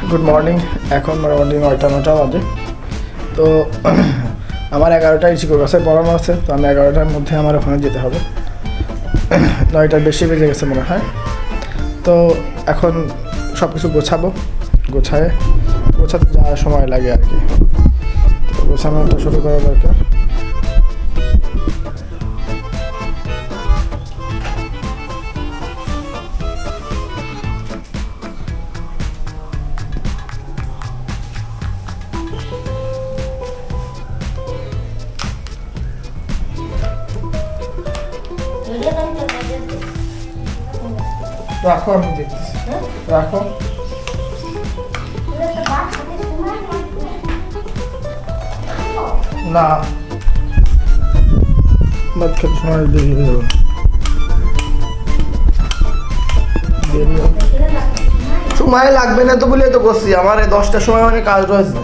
Good morning. এখন মোটামুটি 9টা বাজে। তো আমার 11টায় চিকুর বাসায় পড়ানো আছে, তো আমি 11টার মধ্যে আমার ওখানে যেতে হবে। 9টার বেশি বেজে গেছে মনে হয়। তো এখন সব কিছু গোছাতে যাওয়ার সময় লাগে আর কি। তো গোছানোটা শুরু করা দরকার। রাখো, আমি দেখতেছি। রাখো। না, ভাত খেতে সময় দেরি হয়ে যাবে। সময় লাগবে না তো বলে তো বসছি। আমার 10টার সময় মানে কাজ রয়েছে।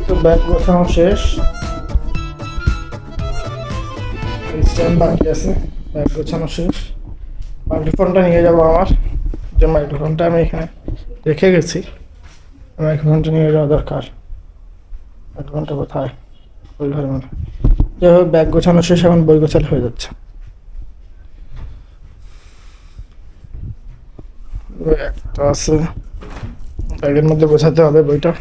তো ব্যাগ গোছানো শেষ, স্ট্যান্ড বাকি আছে। ব্যাগ গোছানো শেষ। মাইক্রোফোনটা নিয়ে যাবো। আমার যে মাইক্রোফোনটা আমি এখানে রেখে গেছি, মাইক্রোফোনটা নিয়ে যাওয়া দরকার। মাইক্রোফোনটা কোথায়? ওই ঘরে মনে হয়। যাই হোক, ব্যাগ গোছানো শেষ, এখন বই গোছালে হয়ে যাচ্ছে। একটা আছে, ব্যাগের মধ্যে গোছাতে হবে বইটা।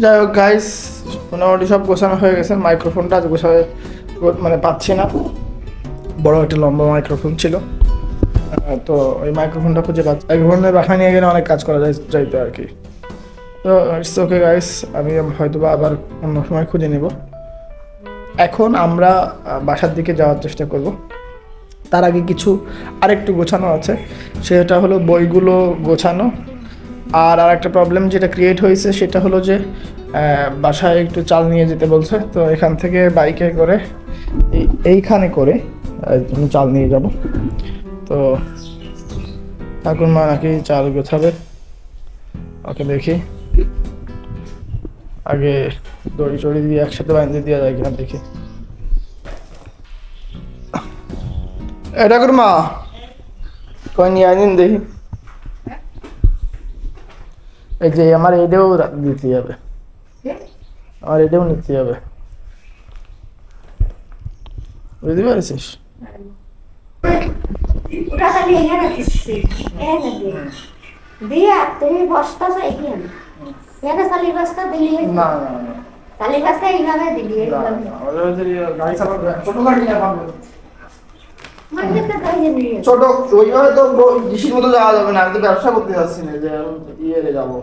যাই হোক গাইস, মোটামুটি সব গোছানো হয়ে গেছে। মাইক্রোফোনটা আজ গোছাতে মানে পাচ্ছি না, বড় একটা লম্বা মাইক্রোফোন ছিল। তো ওই মাইক্রোফোনটা খুঁজে পাচ্ছি। মাইক্রোফোনের বাসায় নিয়ে গেলে অনেক কাজ করা যাইতো আর কি। তো ইটস ওকে গাইস, আমি হয়তো বা আবার অন্য সময় খুঁজে নেব। এখন আমরা বাসার দিকে যাওয়ার চেষ্টা করব। তার আগে আরেকটু গোছানো আছে, সেটা হলো বইগুলো গোছানো। আর একটা প্রবলেম যেটা ক্রিয়েট হয়েছে সেটা হলো যে বাসায় একটু চাল নিয়ে যেতে বলছে। তো এখান থেকে বাইকে করে এইখানে করে আমি চাল নিয়ে যাব। তো ঠাকুরমা নাকি চাল গোছাবে, ওকে দেখি। আগে দড়ি চড়ি দিয়ে একসাথে বাঁধতে দেওয়া যায় কিনা দেখি। ঠাকুরমা কই নিয়ে আনিন দেখি। এই যে আমার এটাও দিতে হবে, আমার এটাও নিতে হবে, বুঝতে পারছিস? ছোট ওইভাবে তো ডিসির মতো যাওয়া যাবে না। আমি তো ব্যবসা করতে যাচ্ছি না যে ইয়ে যাবো,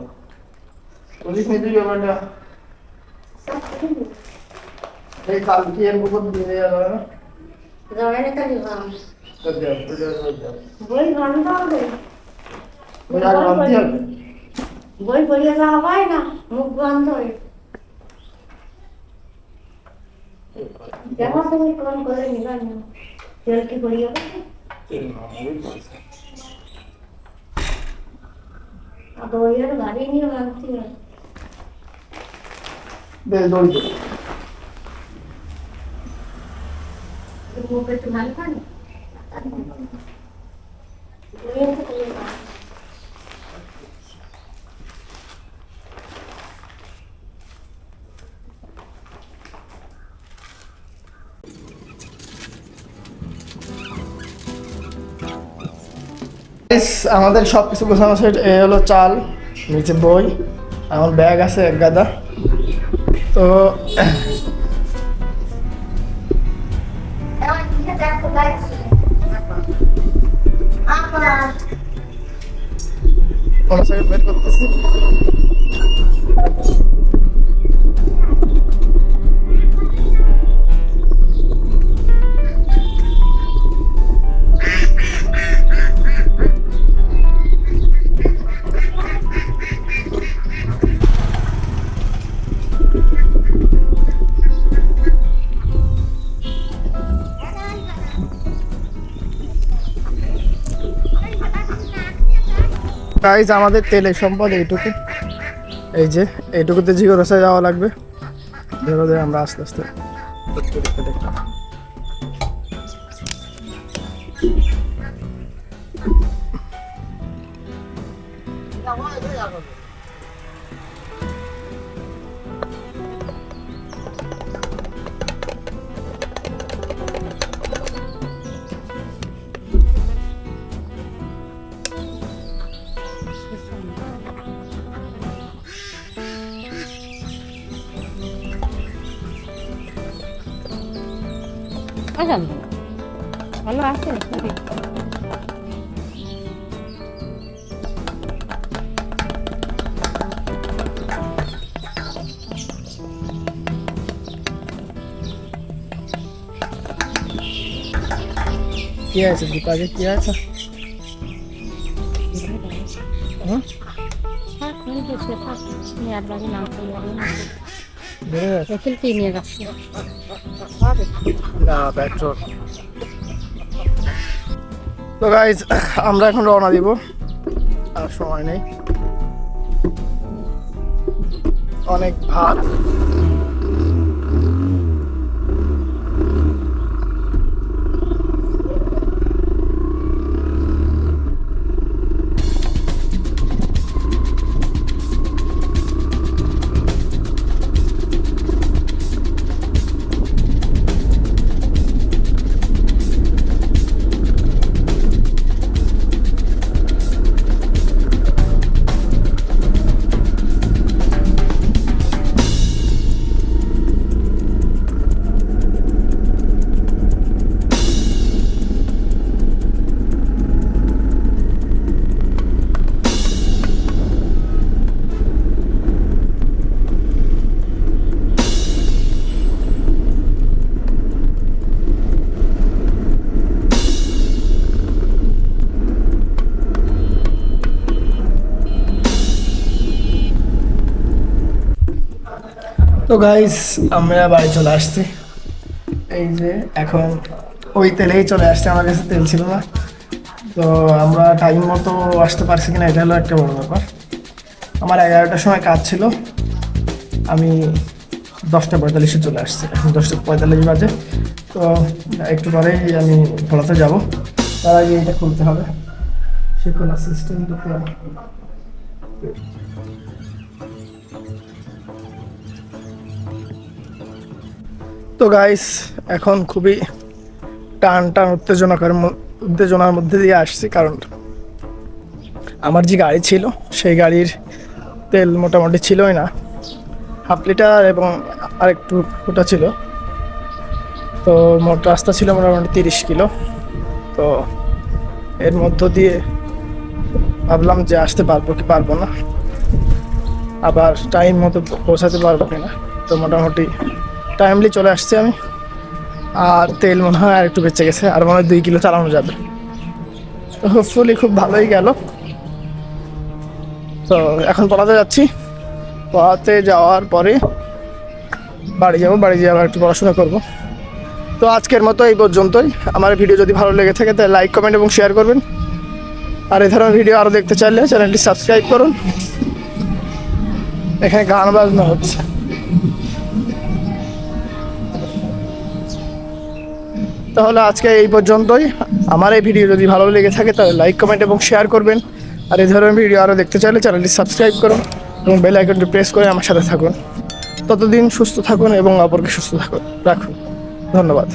বুঝিস নি তুই ব্যাপারটা। এই কালকে এর উপর দিয়ে যাবে না। বই পড়িয়ে যাওয়া হয় না, মুখ বন্ধ হয়ে যেমন তুমি ফোন করে নিলাম তেল কি পড়িয়ে বইয়ের গাড়ি নিয়ে ভাবছি মুখে একটু ভালো খান। আমাদের সব কিছু গোছানো সেট। এ হলো চাল, নিচে বই, আমার ব্যাগ আছে এক গাদা। তো বের করতেছি। গাইজ আমাদের তেলের সম্পদ এইটুকু, এই যে এইটুকুতে জিগরসায় যাওয়া লাগবে। ধরে আমরা আস্তে আস্তে দেখলাম। ভালো আছে কি আছে দীপাকে, কি আছে? নিয়ে যাচ্ছে তো গাইজ আমরা এখন রওনা দিব, আর সময় নেই, অনেক ভার। তো গাইস আমরা বাড়ি চলে আসছি, এই যে এখন ওই তেলেই চলে আসছে, আমার কাছে তেল ছিল না। তো আমরা টাইম মতো আসতে পারছি কিনা এটা হলো একটা বড় ব্যাপার। আমার 11টার সময় কাজ ছিল, আমি 10:45-এ চলে আসছি, এখন 10:45 বাজে। তো একটু পরেই আমি ভোলাতে যাব, তার আগে এটা খুলতে হবে, সে খোলা সিস্টেম তো। তো গাইস এখন খুবই টান উত্তেজনার মধ্যে দিয়ে আসছি, কারণ আমার যে গাড়ি ছিল সেই গাড়ির তেল মোটামুটি ছিলই না, 1/2 লিটার এবং আরেকটু ফুটা ছিল। তো মোট রাস্তা ছিল মোটামুটি 30 কিলো। তো এর মধ্য দিয়ে ভাবলাম যে আসতে পারবো কি পারবো না, আবার টাইম মতো পৌঁছাতে পারবো কিনা। তো মোটামুটি টাইমলি চলে আসছি আমি, আর তেল মনে হয় আর একটু বেঁচে গেছে, আর মনে হয় 2 কিলো চালানো যাবে। তো হোপফুলি খুব ভালোই গেল। তো এখন পড়াতে যাচ্ছি, পড়াতে যাওয়ার পরে বাড়ি যাবো, বাড়ি গিয়ে আবার একটু পড়াশোনা করবো। তো আজকের মতো এই পর্যন্তই। আমার ভিডিও যদি ভালো লেগে থাকে তাহলে লাইক, কমেন্ট এবং শেয়ার করবেন, আর এই ধরনের ভিডিও আরও দেখতে চাইলে চ্যানেলটি সাবস্ক্রাইব করুন। এখানে গান বাজনা হচ্ছে। তাহলে আজকে এই পর্যন্তই। আমার এই ভিডিও যদি ভালো লেগে থাকে তাহলে লাইক, কমেন্ট এবং শেয়ার করবেন, আর এই ধরনের ভিডিও আরও দেখতে চাইলে চ্যানেলটি সাবস্ক্রাইব করুন এবং বেল আইকনটি প্রেস করে আমার সাথে থাকুন। ততদিন সুস্থ থাকুন এবং অপরকে সুস্থ রাখুন। ধন্যবাদ।